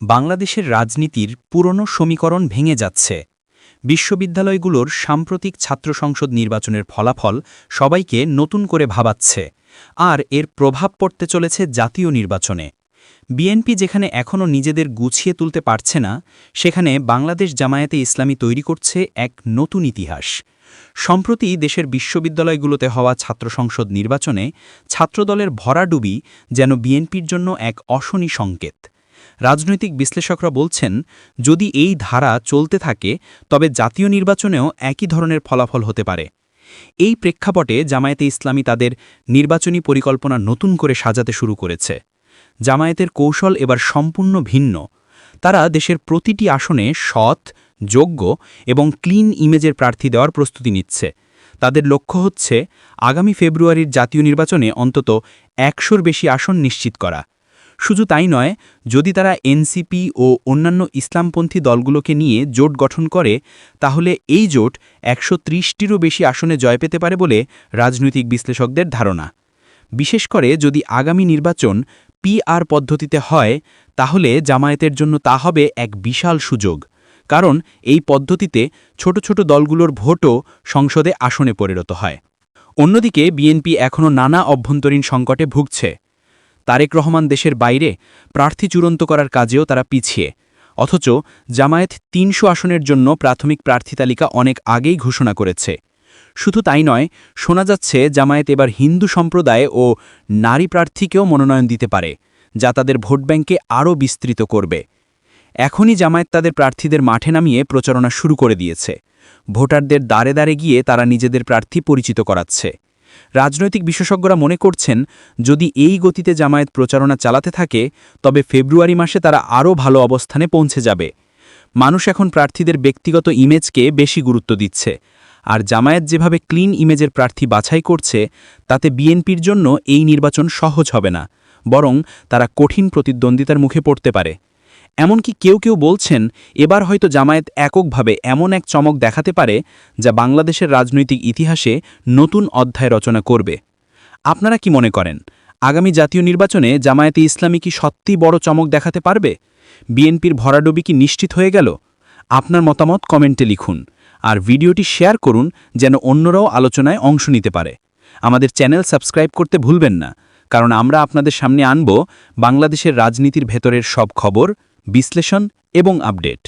বাংলাদেশের রাজনীতির পুরনো সমীকরণ ভেঙে যাচ্ছে। বিশ্ববিদ্যালয়গুলোর সাম্প্রতিক ছাত্র সংসদ নির্বাচনের ফলাফল সবাইকে নতুন করে ভাবাচ্ছে, আর এর প্রভাব পড়তে চলেছে জাতীয় নির্বাচনে। বিএনপি যেখানে এখনও নিজেদের গুছিয়ে তুলতে পারছে না, সেখানে বাংলাদেশ জামায়াতে ইসলামী তৈরি করছে এক নতুন ইতিহাস। সম্প্রতি দেশের বিশ্ববিদ্যালয়গুলোতে হওয়া ছাত্র সংসদ নির্বাচনে ছাত্রদলের ভরাডুবি যেন বিএনপির জন্য এক অশনি সংকেত। রাজনৈতিক বিশ্লেষকরা বলছেন, যদি এই ধারা চলতে থাকে তবে জাতীয় নির্বাচনেও একই ধরনের ফলাফল হতে পারে। এই প্রেক্ষাপটে জামায়াতে ইসলামী তাদের নির্বাচনী পরিকল্পনা নতুন করে সাজাতে শুরু করেছে। জামায়াতের কৌশল এবার সম্পূর্ণ ভিন্ন। তারা দেশের প্রতিটি আসনে সৎ, যোগ্য এবং ক্লিন ইমেজের প্রার্থী দেওয়ার প্রস্তুতি নিচ্ছে। তাদের লক্ষ্য হচ্ছে আগামী ফেব্রুয়ারির জাতীয় নির্বাচনে অন্তত ১০০-র বেশি আসন নিশ্চিত করা। শুধু তাই নয়, যদি তারা এনসিপি ও অন্যান্য ইসলামপন্থী দলগুলোকে নিয়ে জোট গঠন করে, তাহলে এই জোট ১৩০টিরও বেশি আসনে জয় পেতে পারে বলে রাজনৈতিক বিশ্লেষকদের ধারণা। বিশেষ করে যদি আগামী নির্বাচন পিআর পদ্ধতিতে হয়, তাহলে জামায়াতের জন্য তা হবে এক বিশাল সুযোগ। কারণ এই পদ্ধতিতে ছোট ছোট দলগুলোর ভোটও সংসদে আসনে পরিণত হয়। অন্যদিকে বিএনপি এখনও নানা অভ্যন্তরীণ সংকটে ভুগছে। তারেক রহমান দেশের বাইরে প্রার্থী চূড়ান্ত করার কাজেও তারা পিছিয়ে। অথচ জামায়াত ৩০০ আসনের জন্য প্রাথমিক প্রার্থী তালিকা অনেক আগেই ঘোষণা করেছে। শুধু তাই নয়, শোনা যাচ্ছে জামায়াত এবার হিন্দু সম্প্রদায় ও নারী প্রার্থীকেও মনোনয়ন দিতে পারে, যা তাদের ভোট ব্যাংকে আরও বিস্তৃত করবে। এখনই জামায়াত তাদের প্রার্থীদের মাঠে নামিয়ে প্রচারণা শুরু করে দিয়েছে। ভোটারদের দ্বারে দ্বারে গিয়ে তারা নিজেদের প্রার্থী পরিচিত করাচ্ছে। রাজনৈতিক বিশেষজ্ঞরা মনে করছেন, যদি এই গতিতে জামায়াত প্রচারণা চালাতে থাকে, তবে ফেব্রুয়ারি মাসে তারা আরও ভালো অবস্থানে পৌঁছে যাবে। মানুষ এখন প্রার্থীদের ব্যক্তিগত ইমেজকে বেশি গুরুত্ব দিচ্ছে, আর জামায়াত যেভাবে ক্লিন ইমেজের প্রার্থী বাছাই করছে, তাতে বিএনপির জন্য এই নির্বাচন সহজ হবে না, বরং তারা কঠিন প্রতিদ্বন্দ্বিতার মুখে পড়তে পারে। এমনকি কেউ কেউ বলছেন, এবার হয়তো জামায়াত এককভাবে এমন এক চমক দেখাতে পারে, যা বাংলাদেশের রাজনৈতিক ইতিহাসে নতুন অধ্যায় রচনা করবে। আপনারা কি মনে করেন, আগামী জাতীয় নির্বাচনে জামায়াতে ইসলামী কি সত্যিই বড় চমক দেখাতে পারবে? বিএনপির ভরাডুবি কি নিশ্চিত হয়ে গেল? আপনার মতামত কমেন্টে লিখুন, আর ভিডিওটি শেয়ার করুন যেন অন্যরাও আলোচনায় অংশ নিতে পারে। আমাদের চ্যানেল সাবস্ক্রাইব করতে ভুলবেন না, কারণ আমরা আপনাদের সামনে আনব বাংলাদেশের রাজনীতির ভেতরের সব খবর, বিশ্লেষণ এবং আপডেট।